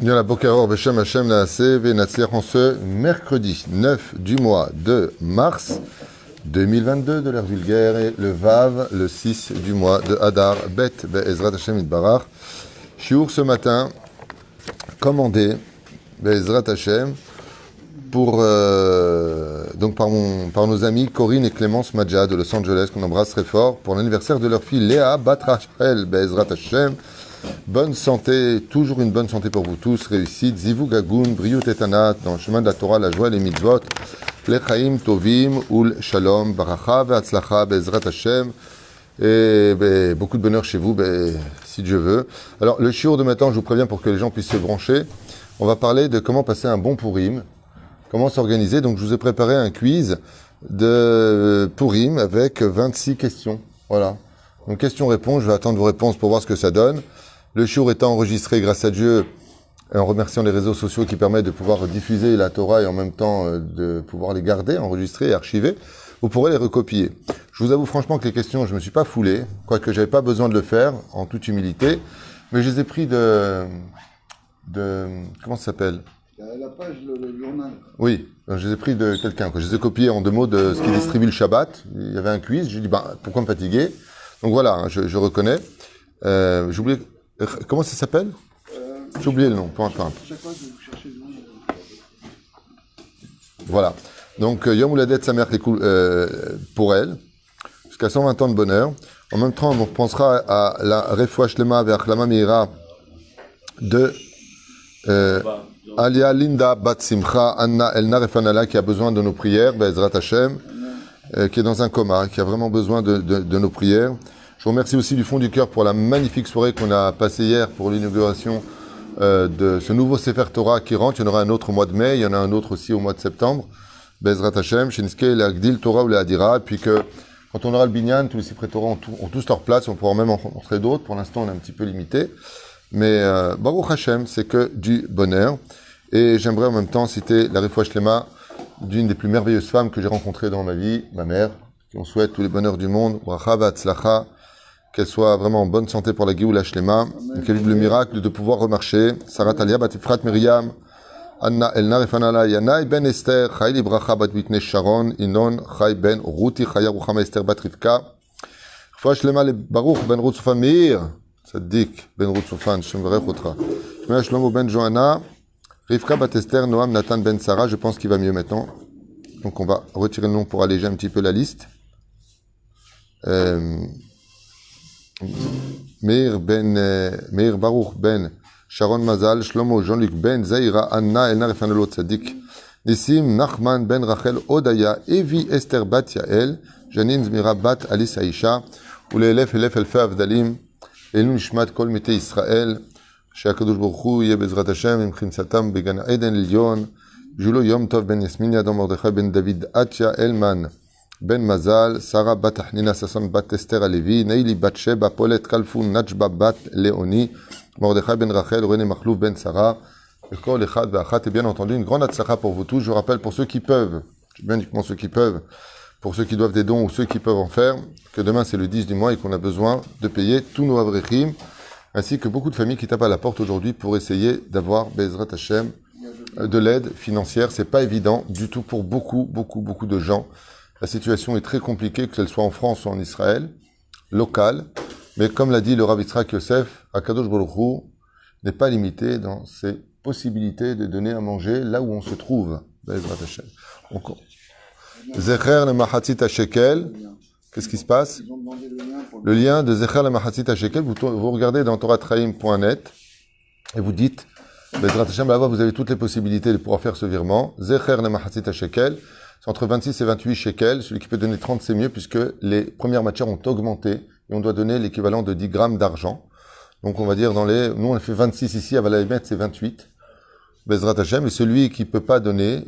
Yalla Bokaror Beshem Hashem Naaseh Venatzliach en ce mercredi 9 du mois de mars 2022 de l'ère vulgaire et le Vav, le 6 du mois de Hadar Bet Be'ezrat Hashem Itbarach. Shiur ce matin, commandé Be'ezrat Hashem pour donc par nos amis Corinne et Clémence Madja de Los Angeles qu'on embrasse très fort pour l'anniversaire de leur fille Léa Bat Rachel Be'ezrat Hashem. Bonne santé, toujours une bonne santé pour vous tous, réussite, Zivou Gagoun, Briut et Tanat, dans le chemin de la Torah, la joie, les mitzvot, Lechaim Tovim, Ul Shalom, Baracha, Ve'atzlacha, Be'ezrat Hashem, et beaucoup de bonheur chez vous, si Dieu veut. Alors, le shiur de maintenant, je vous préviens pour que les gens puissent se brancher, on va parler de comment passer un bon Purim, comment s'organiser. Donc, je vous ai préparé un quiz de Purim avec 26 questions, voilà. Donc, question-réponse, je vais attendre vos réponses pour voir ce que ça donne. Le shiur étant enregistré grâce à Dieu, en remerciant les réseaux sociaux qui permettent de pouvoir diffuser la Torah et en même temps de pouvoir les garder, enregistrer et archiver, vous pourrez les recopier. Je vous avoue franchement que les questions, je ne me suis pas foulé, quoique j'avais pas besoin de le faire, en toute humilité, mais je les ai pris de comment ça s'appelle ? La page, le journal. Oui, je les ai pris de quelqu'un, je les ai copiés en 2 mots de ce qui distribue le Shabbat. Il y avait un quiz, j'ai dit, pourquoi me fatiguer ? Donc voilà, je reconnais. J'ai oublié. Comment ça s'appelle ? J'ai oublié le nom, peu importe. Chaque fois, je vais vous chercher le nom. Voilà. Donc, Yom Huladet Sameach pour elle, jusqu'à 120 ans de bonheur. En même temps, on pensera à la Refoua Shlema Ve'achlama Meira de Alia Linda Bat Simcha Anna Elna Refanala, qui a besoin de nos prières, Be'ezrat Hashem, qui est dans un coma, qui a vraiment besoin de nos prières. Je vous remercie aussi du fond du cœur pour la magnifique soirée qu'on a passée hier pour l'inauguration de ce nouveau Sefer Torah qui rentre. Il y en aura un autre au mois de mai, il y en a un autre aussi au mois de septembre. Be'ezrat Hashem, Shinske, l'Agdil Torah ou l'Adira. Puis que quand on aura le Binyan, tous les Sefer Torah ont tous leur place, on pourra même en montrer d'autres. Pour l'instant, on est un petit peu limité. Mais Baruch Hashem, c'est que du bonheur. Et j'aimerais en même temps citer la Refoua Shlema d'une des plus merveilleuses femmes que j'ai rencontrées dans ma vie, ma mère, qui on souhaite tous les bonheurs du monde. Bracha v'atzlacha. Qu'elle soit vraiment en bonne santé pour la Géoula Shlema, qu'elle vive le miracle de pouvoir remarcher. Sarah Talia, Batifrat Miriam, Anna Elna Refanala, Yanai Ben Esther, Chayli Bracha Bat Bitne Sharon, Inon, Chay Ben Ruti, Chaya Ruchama Esther Bat Rivka. Refoua Shlema le Baruch Ben Rutzufan Meir, Sadik Ben Rutzufan, Shem Varech Otra. Shmea Shlomo Ben Johanna, Rivka Bat Esther, Noam Nathan Ben Sarah, je pense qu'il va mieux maintenant. Donc on va retirer le nom pour alléger un petit peu la liste. Meir Baruch Ben Sharon Mazal Shlomo Jean-Luc Ben Zaira Anna Elna Refanelot Tzadik Nissim Nachman Ben Rachel Odaya Evi Esther Bat Yael Janine Zmira Bat Alice Aisha Ulelef Elef Elfe Avdalim Elun Nishmat Kol Mete Israël שהקדוש ברוך הוא יהיה בעזרת השם עם חנצתם בגן עדן עליון ג'ולו יום טוב בן יסמין אדום מרדכי בן דוד אצ'יה אלמן Ben Mazal, Sarah Bat Ahnina Sasson Bat Esther Alevi, Neili Bat Sheba, Paulette Kalfoun, Najba Bat Léoni, Mordechai Ben Rachel, René Makhlouf Ben Sarah, Kol Echad Ve'achat, et bien entendu, une grande atzlacha pour vous tous. Je rappelle pour ceux qui peuvent, bien uniquement ceux qui peuvent, pour ceux qui doivent des dons ou ceux qui peuvent en faire, que demain c'est le 10 du mois et qu'on a besoin de payer tous nos avrechim, ainsi que beaucoup de familles qui tapent à la porte aujourd'hui pour essayer d'avoir Be'ezrat Hashem de l'aide financière. C'est pas évident du tout pour beaucoup de gens. La situation est très compliquée, que ce soit en France ou en Israël, locale. Mais comme l'a dit le Rav Yitzhak Yosef, Akadosh Baruch Hu n'est pas limité dans ses possibilités de donner à manger là où on se trouve. Be'ezrat Hashem. Zecher le Mahatzit HaShekel. Qu'est-ce qui se passe ? Le lien de Zecher le Mahatzit HaShekel, vous regardez dans toratraim.net et vous dites, Be'ezrat Hashem, là-bas vous avez toutes les possibilités de pouvoir faire ce virement. Zecher le Mahatzit HaShekel. C'est entre 26 et 28 shekels. Celui qui peut donner 30, c'est mieux, puisque les premières matières ont augmenté et on doit donner l'équivalent de 10 grammes d'argent. Donc, on va dire nous, on fait 26 ici, à Valaïmet, c'est 28. Bezrat Hashem. Et celui qui peut pas donner,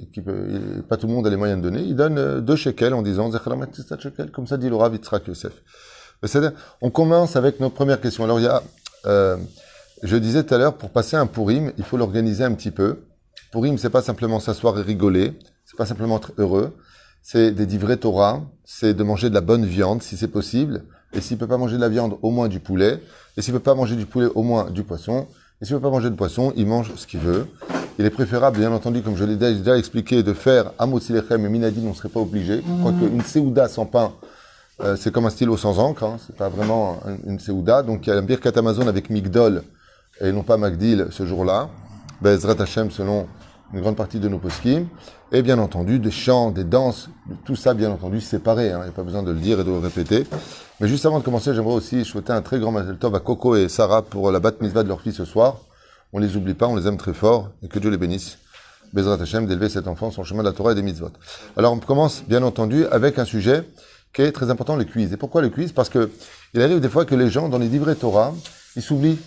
pas tout le monde a les moyens de donner, il donne 2 shekels en disant, Zechalamat shekel, comme ça dit le Rav Yitzhak Yosef. C'est-à-dire, on commence avec notre première question. Alors, je disais tout à l'heure, pour passer un Purim, il faut l'organiser un petit peu. Purim, c'est pas simplement s'asseoir et rigoler, c'est pas simplement être heureux, c'est des divrei Torah, c'est de manger de la bonne viande si c'est possible, et s'il peut pas manger de la viande, au moins du poulet, et s'il peut pas manger du poulet, au moins du poisson, et s'il peut pas manger de poisson, il mange ce qu'il veut. Il est préférable, bien entendu, comme je l'ai déjà expliqué, de faire Amotzi Lechem et Minadin, on ne serait pas obligé. Quoique une Seouda sans pain, c'est comme un stylo sans encre, hein, c'est pas vraiment une Seouda. Donc il y a un Birkat Amazon avec Migdol et non pas Magdil ce jour-là. Bezrat Hashem selon une grande partie de nos poskim. Et bien entendu, des chants, des danses, tout ça bien entendu séparé. Il n'y a pas besoin de le dire et de le répéter. Mais juste avant de commencer, j'aimerais aussi souhaiter un très grand Mazel Tov à Coco et Sarah pour la bat mitzvah de leur fille ce soir. On les oublie pas, on les aime très fort et que Dieu les bénisse. Bezrat Hashem d'élever cet enfant sur le chemin de la Torah et des mitzvot. Alors on commence bien entendu avec un sujet qui est très important, le quiz. Et pourquoi le quiz? Parce que il arrive des fois que les gens dans les livrets Torah, ils s'oublient.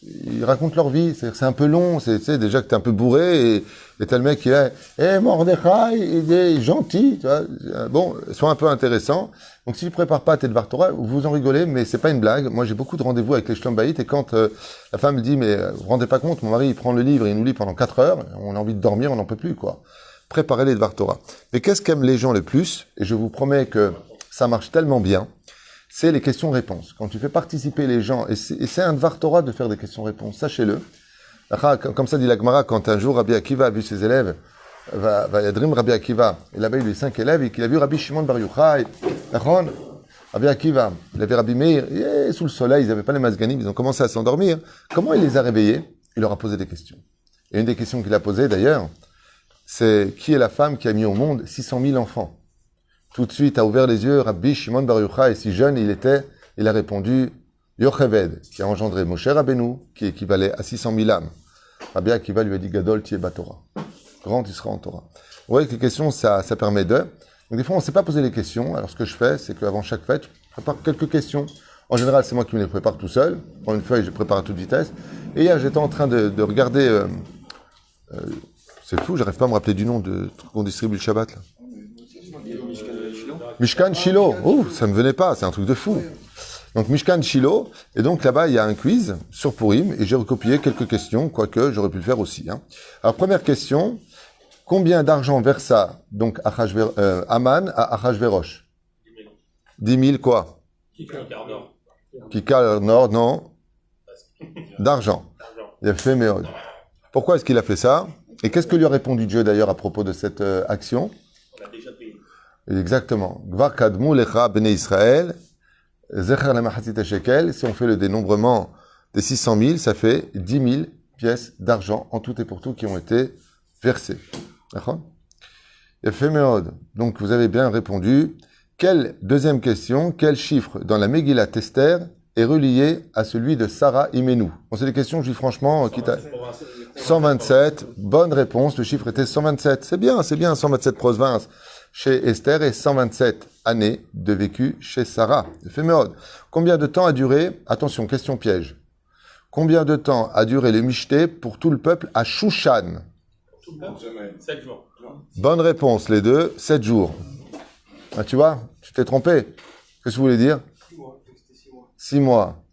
Ils racontent leur vie, c'est un peu long, tu sais, déjà que t'es un peu bourré et t'as le mec qui est Mordechai, il est gentil, tu vois. Bon, soit un peu intéressant. Donc si tu prépares pas tes Dvar Torah, vous en rigolez, mais c'est pas une blague. Moi j'ai beaucoup de rendez-vous avec les Shlom Bayit et quand la femme me dit mais vous vous rendez pas compte, mon mari il prend le livre et il nous lit pendant 4 heures, on a envie de dormir, on n'en peut plus quoi. Préparez les Dvar Torah. Mais qu'est-ce qu'aiment les gens le plus? Et je vous promets que ça marche tellement bien. C'est les questions-réponses. Quand tu fais participer les gens, et c'est un Dvar Torah de faire des questions-réponses, sachez-le. Comme ça dit la Gemara, quand un jour Rabbi Akiva a vu ses élèves, va Yadrim Rabbi Akiva, et là-bas il a eu 5 élèves, et qu'il a vu Rabbi Shimon Bar Yochai, Rabbi Akiva, il avait Rabbi Meir, et sous le soleil, ils n'avaient pas les masganim, ils ont commencé à s'endormir. Comment il les a réveillés? Il leur a posé des questions. Et une des questions qu'il a posées d'ailleurs, c'est qui est la femme qui a mis au monde 600 000 enfants? Tout de suite a ouvert les yeux Rabbi Shimon Bar Yochai, et si jeune il a répondu Yocheved, qui a engendré Moshe Rabbeinu, qui équivalait à 600 000 âmes. Rabbi Akiva lui a dit Gadol Tieba Torah. Grand, tu seras en Torah. Vous voyez que les questions, ça permet de. Donc des fois, on ne sait pas poser les questions. Alors ce que je fais, c'est qu'avant chaque fête, je prépare quelques questions. En général, c'est moi qui me les prépare tout seul. Je prends une feuille, je prépare à toute vitesse. Et hier, j'étais en train de regarder. C'est fou, j'arrive pas à me rappeler du nom de truc qu'on distribue le Shabbat là. Mishkan Shiloh. Oh, ça me venait pas, c'est un truc de fou. Donc Mishkan Shiloh, et donc là-bas il y a un quiz sur Purim, et j'ai recopié quelques questions, quoique j'aurais pu le faire aussi. Hein. Alors première question, combien d'argent versa donc Aman à Achashverosh? 10 000 quoi? Kikar Nord, non. D'argent. Il a fait Méod. Pourquoi est-ce qu'il a fait ça? Et qu'est-ce que lui a répondu Dieu d'ailleurs à propos de cette action? On a déjà payé. Exactement. Gvar kadmu lecha bnei Israël. Zecher la machatzit shekel, si on fait le dénombrement des 600 000, ça fait 10 000 pièces d'argent en tout et pour tout qui ont été versées. D'accord? Meod. Donc vous avez bien répondu. Deuxième question, quel chiffre dans la Megillat Esther est relié à celui de Sarah Imenu? Bon, c'est des questions, je dis franchement, 127. Bonne réponse, le chiffre était 127. C'est bien, 127 provinces chez Esther et 127 années de vécu chez Sarah. Meod. Combien de temps a duré, attention, question piège, combien de temps a duré le Mishté pour tout le peuple à Shushan? 7 jours. Bonne réponse, les deux, 7 jours. Ah, tu vois, tu t'es trompé. Qu'est-ce que vous voulez dire? 6 mois.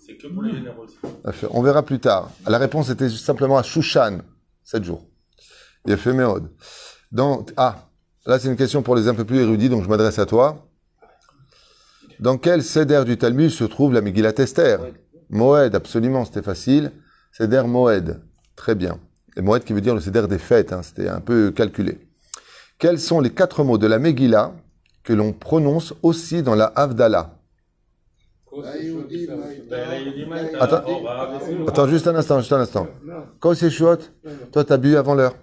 C'est que pour les généraux aussi. On verra plus tard. La réponse était simplement à Shushan, 7 jours. Il a fait Meod. Donc, là c'est une question pour les un peu plus érudits, donc je m'adresse à toi. Dans quel Seder du Talmud se trouve la Megillat Esther? Moed, absolument, c'était facile. Seder Moed, très bien. Et Moed qui veut dire le Seder des fêtes, hein, c'était un peu calculé. Quels sont les 4 mots de la Megillah que l'on prononce aussi dans la Havdalah? Attends, juste un instant. Kos Yeshuot, toi t'as bu avant l'heure.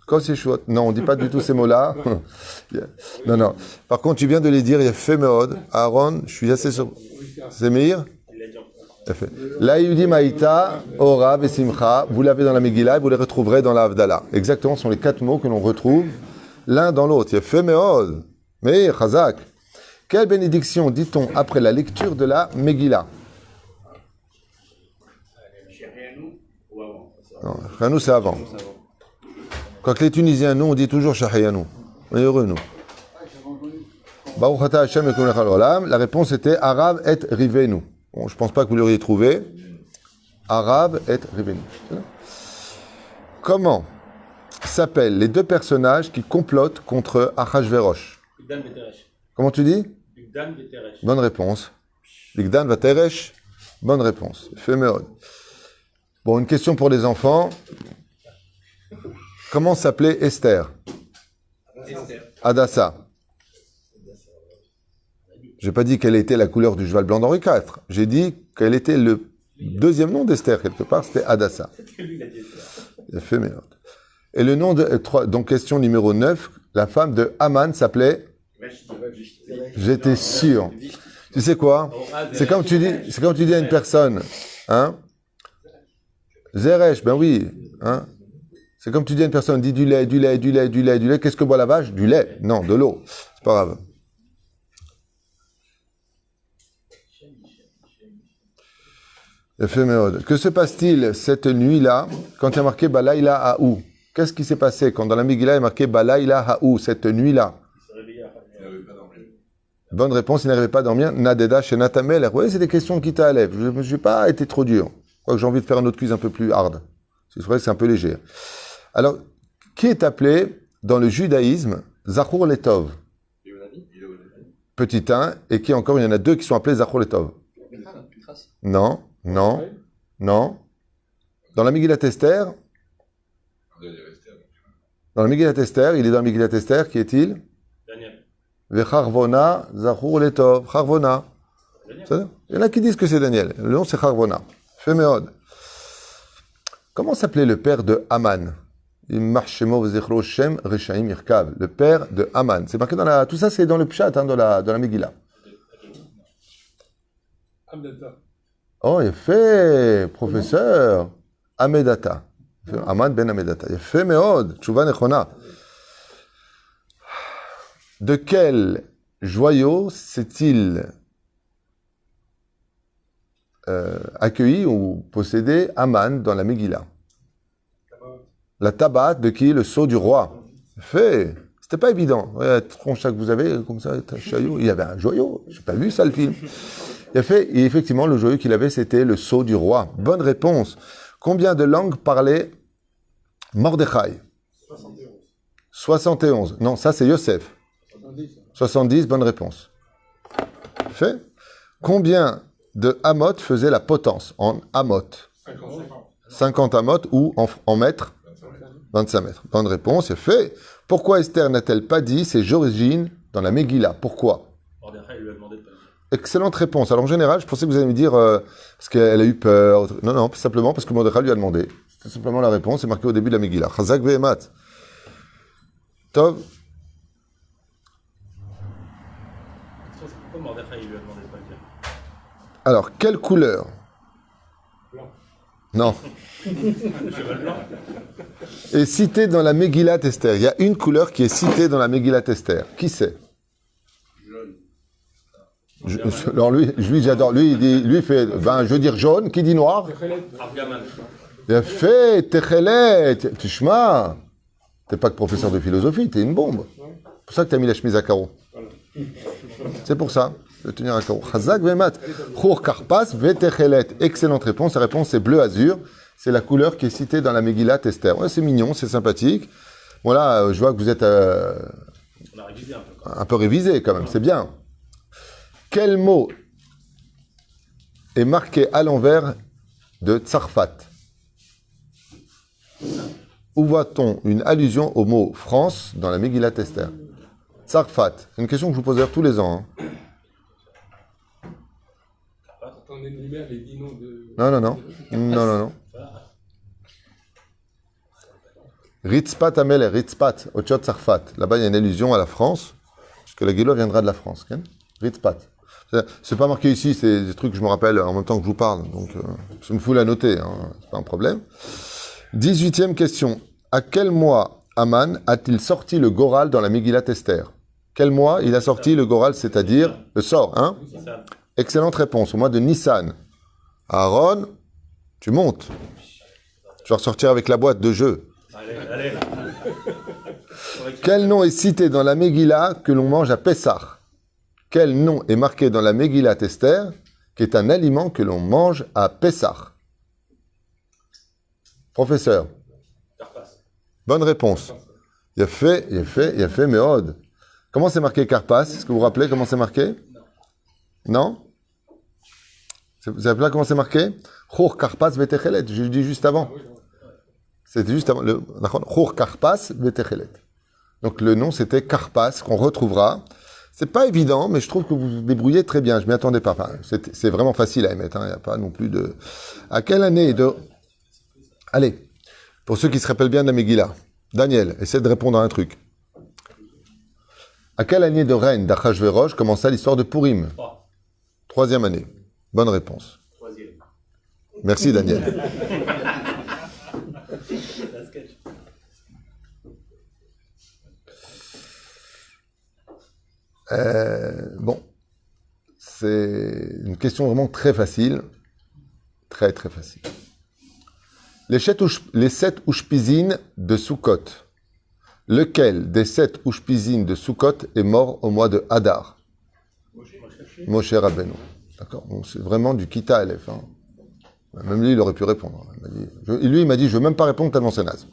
Kos Yeshuot. Non, on dit pas du tout ces mots-là. Non. Par contre, tu viens de les dire, il y a fait Meod. Aaron, je suis assez sûr. C'est Meir? La Yehudi Maïta, Ora, Vesimcha, vous l'avez dans la Megillah et vous les retrouverez dans la Havdalah. Exactement, ce sont les 4 mots que l'on retrouve l'un dans l'autre. Il y a fait Meod. Meir, Chazak. Quelle bénédiction dit-on après la lecture de la Megillah? Non, Shahayanou c'est avant. Quand les Tunisiens, nous, on dit toujours Shahayanou. On est heureux, nous. Baruch Ata Hashem Elokeinu Melech Haolam. La réponse était Arav et Rivenu. Bon, je ne pense pas que vous l'auriez trouvé. Arav et Rivenu. Comment s'appellent les deux personnages qui complotent contre Achashverosh? Bigdan Beteresh. Comment tu dis? Bigdan Beteresh. Bonne réponse. Bigdan Vateresh. Bonne réponse. Féméod. Bon, une question pour les enfants. Comment s'appelait Esther? Esther. Adassa. J'ai pas dit quelle était la couleur du cheval blanc d'Henri IV. J'ai dit quel était le deuxième nom d'Esther, quelque part, c'était Adassa. C'est lui qui a dit Esther. Il a fait merde. Et le nom de... donc, question numéro 9, la femme de Haman s'appelait... J'étais sûr. Tu sais quoi? C'est comme tu dis à une personne, hein? Zeresh, ben oui, hein? C'est comme tu dis à une personne, dis du lait, du lait, du lait, du lait, du lait. Qu'est-ce que boit la vache? Du lait. Non, de l'eau. C'est pas grave. Éphéméode. Que se passe-t-il cette nuit-là quand il y a marqué Balaïla Haou? Qu'est-ce qui s'est passé quand dans la Megillah il y a marqué Balaïla Haou cette nuit-là? Il s'est réveillé après. Il n'arrivait pas à dormir. Bonne réponse, il n'arrivait pas à dormir. Nadeda chez Natamel. Oui, c'est des questions qui t'enlèvent. Je n'ai pas été trop dur. Quoique j'ai envie de faire un autre quiz un peu plus hard. C'est vrai que c'est un peu léger. Alors, qui est appelé dans le judaïsme Zachor Letov? Petit 1, et qui encore, il y en a deux qui sont appelés Zachor Letov. Non, non, non. Dans la Megillat Esther, il est dans la Megillat Esther, qui est-il? Daniel. Vecharvona Zachor Letov. Charvona. Il y en a qui disent que c'est Daniel. Le nom, c'est Charvona. Féméod. Comment s'appelait le père de Haman? Le père de Haman. C'est marqué dans la... Tout ça, c'est dans le Pshat, hein, dans la Megillah. Oh, il a fait, professeur. Amedata. Haman ben Amedata. Il a fait, Meod. Tchouva nechona. De quel joyau s'est-il accueilli ou possédé Haman dans la Megillah? La tabat de qui? Le sceau du roi. Fait. C'était pas évident. La tronche que vous avez, comme ça, un chaillot. Il y avait un joyau. J'ai pas vu ça, le film. Il a fait, et effectivement, le joyau qu'il avait, c'était le sceau du roi. Bonne réponse. Combien de langues parlait Mordechai? 71. Non, ça, c'est Yosef. 70, bonne réponse. Fait. Combien de amot faisait la potence en amot? 50 amot ou en mètres? 25 mètres. Bonne réponse, c'est fait. Pourquoi Esther n'a-t-elle pas dit ses origines dans la Megillah? Pourquoi? Mordechai lui a demandé de pas le dire. Excellente réponse. Alors en général, je pensais que vous allez me dire parce qu'elle a eu peur. Non, non, simplement parce que Mordechai lui a demandé. C'est simplement la réponse, c'est marqué au début de la Megillah. Chazak ve'emat. Tov. Pourquoi Mordechai lui a demandé de pas le dire? Alors, quelle couleur? Non. Le cheval blanc. Est citée dans la Megillat Esther. Il y a une couleur qui est citée dans la Megillat Esther. Qui c'est? Alors lui, j'adore. Lui, il fait, je veux dire jaune. Qui dit noir? Argaman. Il a fait Techelet. Tishma. T'es pas que professeur de philosophie, t'es une bombe. C'est pour ça que t'as mis la chemise à carreaux. C'est pour ça. De tenir à carreaux. Chazak ve'mat. Chor karpas ve'techelet. Excellente réponse. La réponse est bleu azur. C'est la couleur qui est citée dans la Megillat Esther. Ouais, c'est mignon, c'est sympathique. Voilà, je vois que vous êtes On a révisé un peu. révisé quand même, c'est bien. Quel mot est marqué à l'envers de Tsarfat? Où voit-on une allusion au mot France dans la Megillat Esther? Tsarfat. C'est une question que je vous pose d'ailleurs tous les ans. Hein. On énumère les 10 noms de... Non. Ritzpat Amel, Ritzpat, Ochot Tsarfat. Là-bas, il y a une allusion à la France, puisque la Géloua viendra de la France. Okay? Ritzpat. C'est pas marqué ici, c'est des trucs que je me rappelle en même temps que je vous parle. Donc, c'est une foule à noter, hein, c'est pas un problème. 18e question. À quel mois Haman a-t-il sorti le Goral dans la Megillat Esther? Quel mois il a sorti le Goral, c'est-à-dire le sort, hein? Excellente réponse, au mois de Nissan. Aaron, tu montes. Tu vas ressortir avec la boîte de jeu. Allez. Quel nom est cité dans la Megillah que l'on mange à Pessah? Quel nom est marqué dans la Megillat Esther, qui est un aliment que l'on mange à Pessah? Professeur. Bonne réponse. Il a fait Méod. Comment c'est marqué Karpas? Est-ce que vous vous rappelez comment c'est marqué? Non? Vous savez pas comment c'est marqué? Chor Karpas Vetechelet. Je l'ai dit juste avant. C'était juste avant. Chor Karpas Vetechelet. Donc le nom c'était Karpas qu'on retrouvera. C'est pas évident, mais je trouve que vous vous débrouillez très bien. Je m'y attendais pas. Enfin, c'est vraiment facile à émettre. Il n'y a pas non plus de. À quelle année de. Allez, pour ceux qui se rappellent bien de la Megillah, Daniel, essaie de répondre à un truc. À quelle année de règne d'Achashverosh commença l'histoire de Purim? 3e année. Bonne réponse. 3e. Merci Daniel. La sketch. Bon, c'est une question vraiment très facile. Très très facile. Les 7 ushpizines de Sukkot. Lequel des 7 ushpizines de Sukkot est mort au mois de Hadar? Moshe Rabbeinu. D'accord. Bon, c'est vraiment du Kita Aleph. Hein. Même lui, il aurait pu répondre. Il m'a dit, je ne veux même pas répondre tellement c'est naze.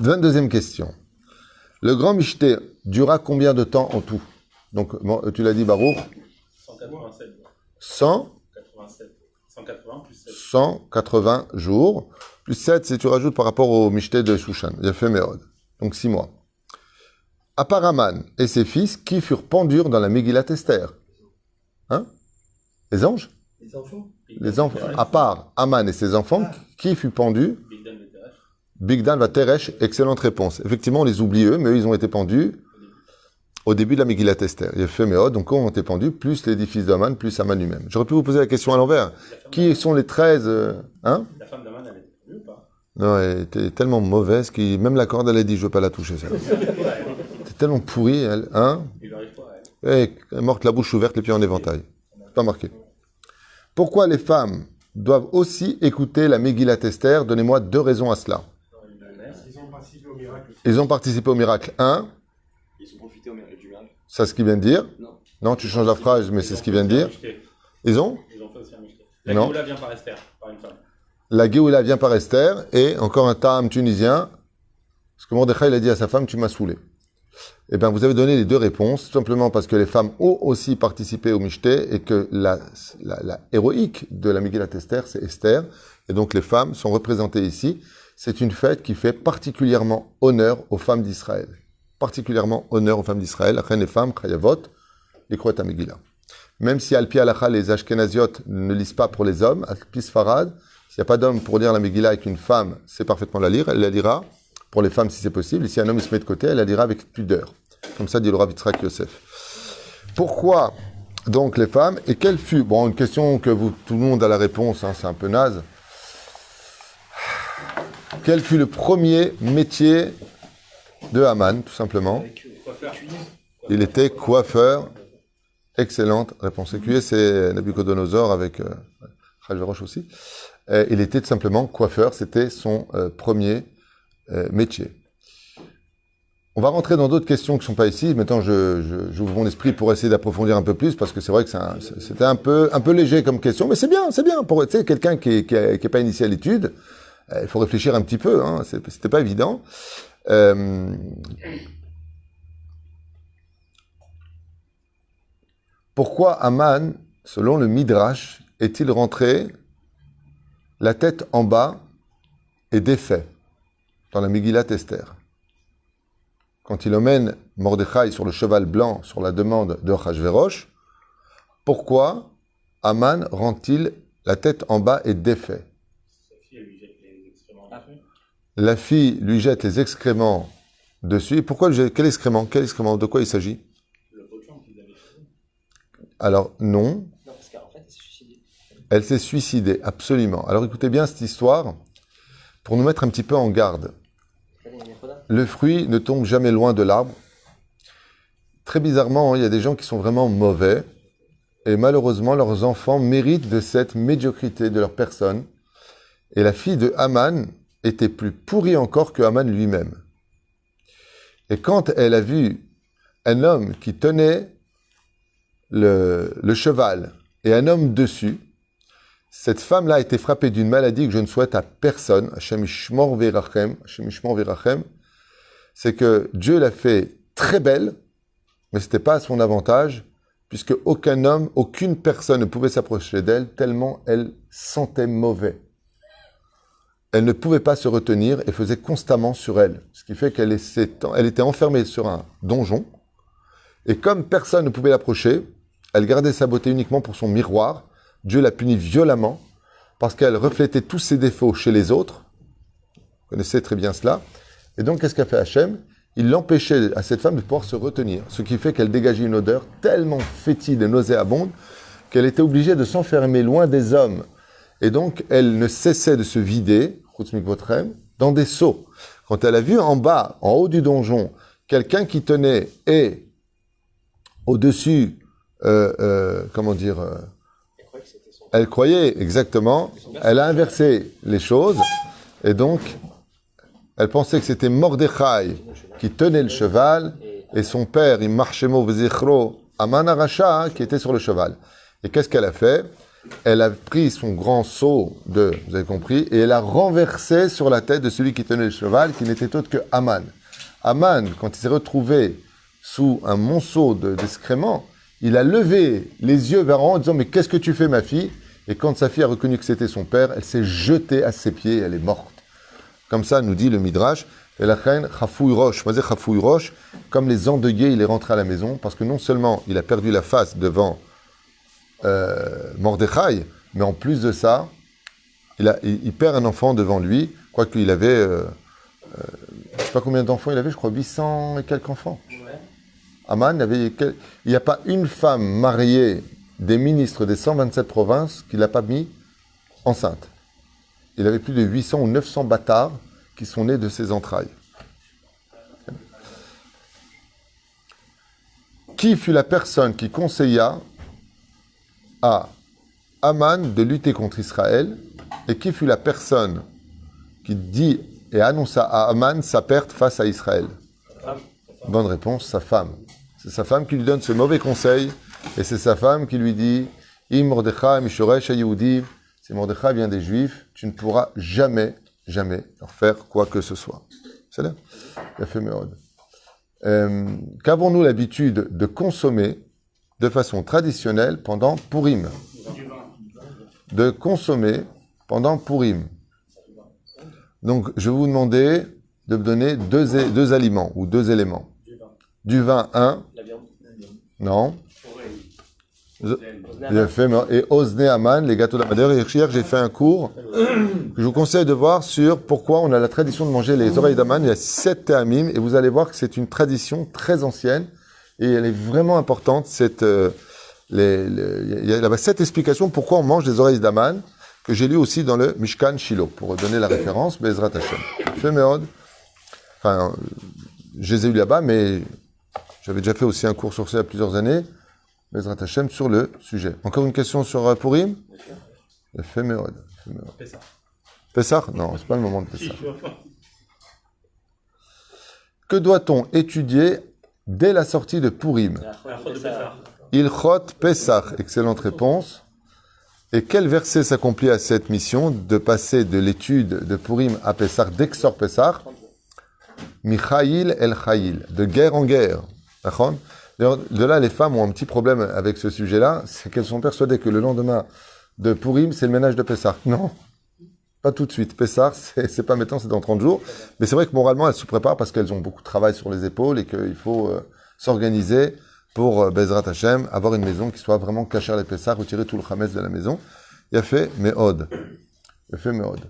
22e question. Le grand Michté dura combien de temps en tout? Donc, tu l'as dit, Baruch? 187. 187. 180 plus 7. 180 jours. Plus 7, si tu rajoutes par rapport au Michté de Shushan. Il a fait Méod. Donc 6 mois. À part Aman et ses fils, qui furent pendus dans la Megillat Esther? Hein? Les anges? Les enfants. Les enfants. À part Aman et ses enfants, qui fut pendu? Big Dan va Teresh. Excellente réponse. Effectivement, on les oublie eux, mais eux, ils ont été pendus au début de la Megillat Esther. Il y a fait Méod, donc on ont été pendus, plus les 10 fils d'Aman, plus Aman lui-même. J'aurais pu vous poser la question à l'envers. Qui sont les 13 hein? La femme d'Aman, elle était pendue ou pas? Non, elle était tellement mauvaise que même la corde, elle a dit, je veux pas la toucher, ça. C'était tellement pourri, elle, hein? Il lui arrive quoi, elle? Elle est morte la bouche ouverte, les pieds en éventail. Pas marqué. Pourquoi les femmes doivent aussi écouter la Megillat Esther? Donnez-moi 2 raisons à cela. Ils ont participé au miracle. Ils ont participé au miracle 1. Ils ont profité au miracle du miracle. C'est ce qu'il vient de dire. Non. Non, tu changes la phrase, mais c'est ce qu'il vient de dire. Ils ont Ils ont fait aussi un Michté. La Non. Géoula vient par Esther, par une femme. La Géoula vient par Esther et encore un Ta'am tunisien. Parce que Mordechai, il a dit à sa femme, tu m'as saoulé. Eh bien, vous avez donné les 2 réponses, tout simplement parce que les femmes ont aussi participé au Michté et que la héroïque de la Megillat Esther, c'est Esther. Et donc, les femmes sont représentées ici. C'est une fête qui fait particulièrement honneur aux femmes d'Israël. Particulièrement honneur aux femmes d'Israël. Après, les femmes, Chayavot, les Kroat Megillah. Même si Alpi Halacha, les Ashkenaziot ne lisent pas pour les hommes, Alpi Sfarad, s'il n'y a pas d'homme pour lire la Megillah avec une femme, c'est parfaitement la lire. Elle la lira pour les femmes si c'est possible. Et si un homme il se met de côté, elle la lira avec pudeur. Comme ça dit le Rav Yitzhak Yosef. Pourquoi donc les femmes? Et quelle fut, bon, une question que tout le monde a la réponse, hein, c'est un peu naze. Quel fut le premier métier de Haman, tout simplement? Il était coiffeur. Excellente réponse. Écuyer, c'est Nabucodonosor avec Achashverosh aussi. Il était tout simplement coiffeur. C'était son premier métier. On va rentrer dans d'autres questions qui ne sont pas ici. Maintenant, j'ouvre mon esprit pour essayer d'approfondir un peu plus, parce que c'est vrai que c'était un peu léger comme question, mais c'est bien. Pour quelqu'un qui est pas initié à l'étude, il faut réfléchir un petit peu. Hein, c'était pas évident. Pourquoi Haman, selon le Midrash, est-il rentré la tête en bas et défait dans la Megillat Esther? Quand il emmène Mordechai sur le cheval blanc sur la demande de Achashverosh, pourquoi Haman rend-il la tête en bas et défait? La fille lui jette les excréments dessus. Et pourquoi quel excrément? De quoi il s'agit? Le potion qu'ils avaient fait. Alors, non. Non, parce qu'en fait, elle s'est suicidée. Elle s'est suicidée, absolument. Alors, écoutez bien cette histoire pour nous mettre un petit peu en garde. Le fruit ne tombe jamais loin de l'arbre. Très bizarrement, il y a des gens qui sont vraiment mauvais et malheureusement, leurs enfants méritent de cette médiocrité de leur personne. Et la fille de Haman était plus pourrie encore que Haman lui-même. Et quand elle a vu un homme qui tenait le cheval et un homme dessus, Cette femme-là a été frappée d'une maladie que je ne souhaite à personne. Hashem Yishmor Ve'Irachem. Hashem Yishmor Ve'Irachem. C'est que Dieu l'a fait très belle, mais ce n'était pas à son avantage, puisque aucun homme, aucune personne ne pouvait s'approcher d'elle, tellement elle sentait mauvais. Elle ne pouvait pas se retenir et faisait constamment sur elle. Ce qui fait qu'elle était enfermée sur un donjon. Et comme personne ne pouvait l'approcher, elle gardait sa beauté uniquement pour son miroir. Dieu l'a punie violemment parce qu'elle reflétait tous ses défauts chez les autres. Vous connaissez très bien cela. Et donc, qu'est-ce qu'a fait Hachem? Il l'empêchait à cette femme de pouvoir se retenir. Ce qui fait qu'elle dégageait une odeur tellement fétide et nauséabonde qu'elle était obligée de s'enfermer loin des hommes. Et donc, elle ne cessait de se vider, dans des seaux. Quand elle a vu en bas, en haut du donjon, quelqu'un qui tenait et au-dessus, elle croyait exactement, elle a inversé les choses, et donc, elle pensait que c'était Mordechai qui tenait le cheval, et son père, Immarchemo Vzichro, Aman Aracha, qui était sur le cheval. Et qu'est-ce qu'elle a fait? Elle a pris son grand seau vous avez compris, et elle a renversé sur la tête de celui qui tenait le cheval, qui n'était autre que Aman. Aman, quand il s'est retrouvé sous un monceau d'excréments, il a levé les yeux vers en haut en disant « Mais qu'est-ce que tu fais, ma fille ?» Et quand sa fille a reconnu que c'était son père, elle s'est jetée à ses pieds et elle est morte. Comme ça, nous dit le Midrash, et la reine Chafouy Roche, comme les endeuillés, il est rentré à la maison, parce que non seulement il a perdu la face devant Mordechai, mais en plus de ça, il perd un enfant devant lui, quoique il avait, je ne sais pas combien d'enfants il avait, je crois 800 et quelques enfants. Ouais. Aman, il n'y a pas une femme mariée des ministres des 127 provinces qu'il n'a pas mis enceinte. Il avait plus de 800 ou 900 bâtards qui sont nés de ses entrailles. Qui fut la personne qui conseilla à Aman de lutter contre Israël, et qui fut la personne qui dit et annonça à Aman sa perte face à Israël? Bonne réponse, sa femme. C'est sa femme qui lui donne ce mauvais conseil, et c'est sa femme qui lui dit « Im Mordechai mishoresh ha-Yehudi » si Mordechai vient des Juifs, tu ne pourras jamais leur faire quoi que ce soit. C'est là. Il a fait Méod. Qu'avons-nous l'habitude de consommer de façon traditionnelle pendant Purim? De consommer pendant Purim. Donc, je vais vous demander de me donner deux aliments ou deux éléments. Du vin, un. Non. J'ai fait, et Osne Aman, les gâteaux d'amadeur. Hier, j'ai fait un cours que je vous conseille de voir sur pourquoi on a la tradition de manger les oreilles d'Aman. Il y a 7 théamim, et vous allez voir que c'est une tradition très ancienne, et elle est vraiment importante. Il y a 7 explications pourquoi on mange des oreilles d'Aman, que j'ai lu aussi dans le Mishkan Shiloh, pour donner la référence, Bezrat Hashem. Fait Méod. Enfin, je les ai eu là-bas, mais j'avais déjà fait aussi un cours sur ça il y a plusieurs années. Bezrat Hashem sur le sujet. Encore une question sur Purim? Fait Méod. Pessah. Pessah? Non, c'est pas le moment de Pessah. Que doit-on étudier dès la sortie de Purim? Ilchot Pessah. Excellente réponse. Et quel verset s'accomplit à cette mission de passer de l'étude de Purim à Pessah, dès que sort Pessah? Michaïl el Chaïl, de guerre en guerre. D'accord? De là, les femmes ont un petit problème avec ce sujet-là, c'est qu'elles sont persuadées que le lendemain de Purim, c'est le ménage de Pessah. Non, pas tout de suite. Pessah, c'est pas maintenant, c'est dans 30 jours. Mais c'est vrai que moralement, elles se préparent parce qu'elles ont beaucoup de travail sur les épaules et qu'il faut s'organiser pour Bezrat Hashem, avoir une maison qui soit vraiment cachère les Pessah, retirer tout le Hametz de la maison. Il a fait Méod. Il a fait Méod.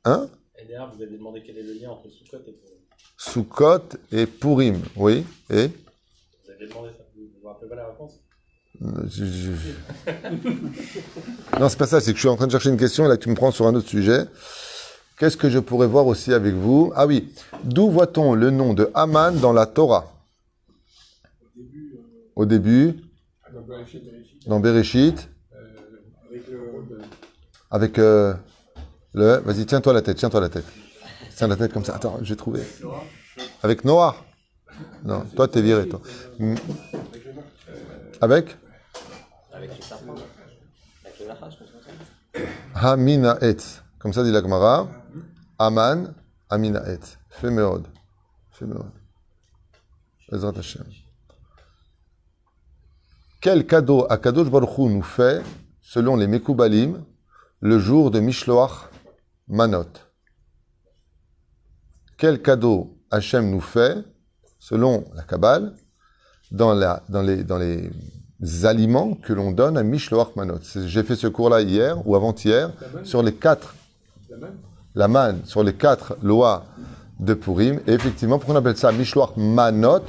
Hein? Et d'ailleurs, vous avez demandé quel est le lien entre Sukkot et Purim. Sukkot et Purim, oui. Et Vous avez demandé ça. Vous vous rappelez pas la réponse? Non, c'est pas ça, c'est que je suis en train de chercher une question et là tu me prends sur un autre sujet. Qu'est-ce que je pourrais voir aussi avec vous? Ah oui, d'où voit-on le nom de Haman dans la Torah? Au début, dans Bereshit, avec vas-y, tiens-toi la tête. Tiens la tête comme ça. Attends, j'ai trouvé. Avec Noah. Non, toi, t'es viré, toi. Avec Avec le serpent. Avec le lachas, je pense. Hamina Etz. Comme ça dit la Gemara. Aman, Hamina Etz. Fais meod. Fais meod. Ezrat Hashem. Quel cadeau Akadosh Baruch Hu nous fait, selon les Mekoubalim, le jour de Mishloach Manot? Quel cadeau Hachem nous fait, selon la Kabbale, dans les aliments que l'on donne à Mishloach Manot? J'ai fait ce cours-là hier ou avant-hier sur les 4. La manne, sur les 4 lois de Purim. Et effectivement, pourquoi on appelle ça Mishloach Manot?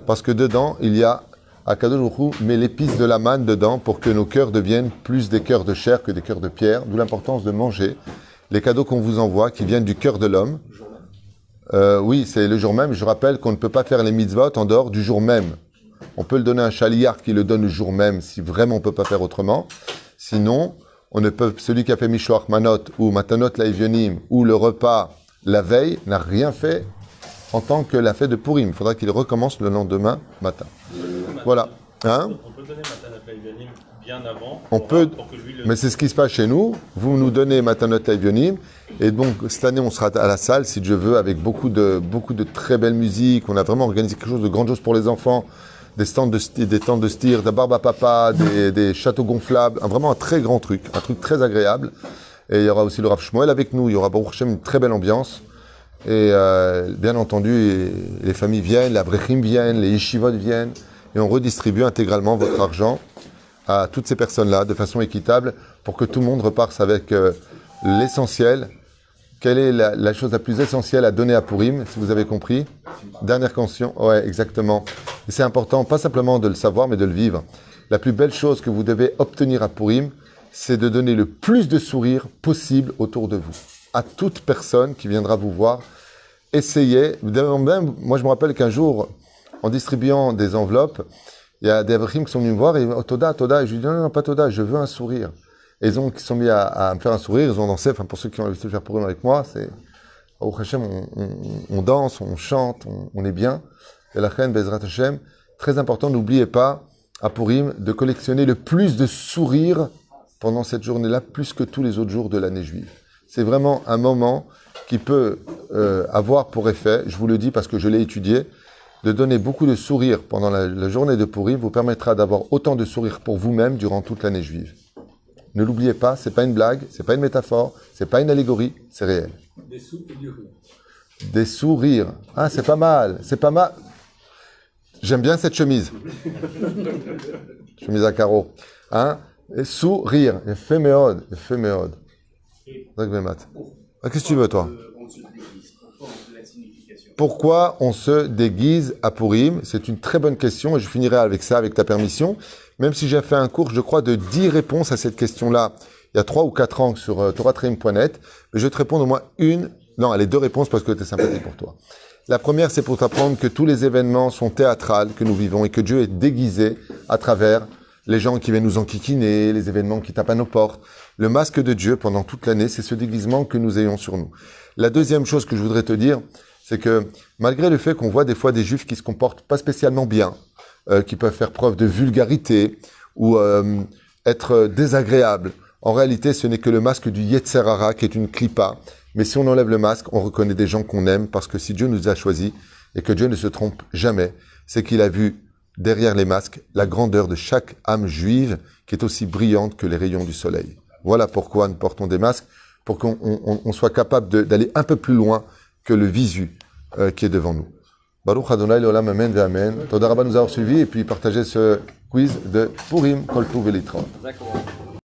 Parce que dedans, il y a Akadosh Baruch Hu met l'épice de la manne dedans pour que nos cœurs deviennent plus des cœurs de chair que des cœurs de pierre. D'où l'importance de manger les cadeaux qu'on vous envoie, qui viennent du cœur de l'homme. Oui, c'est le jour même. Je rappelle qu'on ne peut pas faire les mitzvot en dehors du jour même. On peut le donner à un chaliar qui le donne le jour même, si vraiment on ne peut pas faire autrement. Sinon, on ne peut, celui qui a fait Mishloach Manot ou Matanot Laevionim ou le repas la veille n'a rien fait en tant que la fête de Purim. Il faudra qu'il recommence le lendemain matin. Voilà. Hein? On peut donner Matanat Laevionim bien avant. On peut, pour que lui le... mais c'est ce qui se passe chez nous. Vous nous donnez Matanot Laevionim. Et donc, cette année, on sera à la salle, si Dieu veut, avec beaucoup de très belle musique. On a vraiment organisé quelque chose de grandiose pour les enfants. Des tentes de stir, de la barbe à papa, des châteaux gonflables. Vraiment un très grand truc. Un truc très agréable. Et il y aura aussi le Rav Shmuel avec nous. Il y aura, Baruch Hashem, une très belle ambiance. Et bien entendu, les familles viennent, les abrechim viennent, les yeshivot viennent. Et on redistribue intégralement votre argent à toutes ces personnes-là de façon équitable pour que tout le monde reparte avec l'essentiel. Quelle est la chose la plus essentielle à donner à Purim, si vous avez compris? Dernière question. Ouais, exactement. Et c'est important, pas simplement de le savoir, mais de le vivre. La plus belle chose que vous devez obtenir à Purim, c'est de donner le plus de sourires possible autour de vous. À toute personne qui viendra vous voir, essayez. Même, moi, je me rappelle qu'un jour, en distribuant des enveloppes, il y a des avrahim qui sont venus me voir et ils m'ont dit « Toda, Toda ». Et je lui ai dit « Non, pas Toda, je veux un sourire ». Et ils se sont mis à me faire un sourire, ils ont dansé. Enfin, pour ceux qui ont l'habitude de faire Purim avec moi, c'est au Hashem, on danse, on chante, on est bien. Et la reine Bezrat Hashem, très important, n'oubliez pas à Purim de collectionner le plus de sourires pendant cette journée-là, plus que tous les autres jours de l'année juive. C'est vraiment un moment qui peut avoir pour effet, je vous le dis parce que je l'ai étudié, de donner beaucoup de sourires pendant la journée de Purim vous permettra d'avoir autant de sourires pour vous-même durant toute l'année juive. Ne l'oubliez pas, c'est pas une blague, c'est pas une métaphore, c'est pas une allégorie, c'est réel. Des sous et du rire. Des sourires. Ah, c'est pas mal, c'est pas mal. J'aime bien cette chemise. Chemise à carreaux. Hein? Et sourire. Fait méode. Qu'est-ce que tu veux, toi? Pourquoi on se déguise à Purim? C'est une très bonne question et je finirai avec ça, avec ta permission. Même si j'ai fait un cours, je crois, de 10 réponses à cette question-là, il y a 3 ou 4 ans sur toratreim.net, mais je vais te répondre au moins une, non, allez, 2 réponses parce que c'est sympathique pour toi. La première, c'est pour t'apprendre que tous les événements sont théâtrales que nous vivons et que Dieu est déguisé à travers les gens qui viennent nous enquiquiner, les événements qui tapent à nos portes. Le masque de Dieu, pendant toute l'année, c'est ce déguisement que nous ayons sur nous. La deuxième chose que je voudrais te dire, c'est que malgré le fait qu'on voit des fois des juifs qui se comportent pas spécialement bien, qui peuvent faire preuve de vulgarité ou être désagréables, en réalité, ce n'est que le masque du Yetzer Hara qui est une clipa. Mais si on enlève le masque, on reconnaît des gens qu'on aime parce que si Dieu nous a choisis et que Dieu ne se trompe jamais, c'est qu'il a vu derrière les masques la grandeur de chaque âme juive qui est aussi brillante que les rayons du soleil. Voilà pourquoi nous portons des masques, pour qu'on soit capable d'aller un peu plus loin que le visu qui est devant nous. Baruch Adonai Leolam Amen ve Amen. Toda Rabba nous avoir suivis et puis partagez ce quiz de Purim Kol Tuv Velitron. D'accord.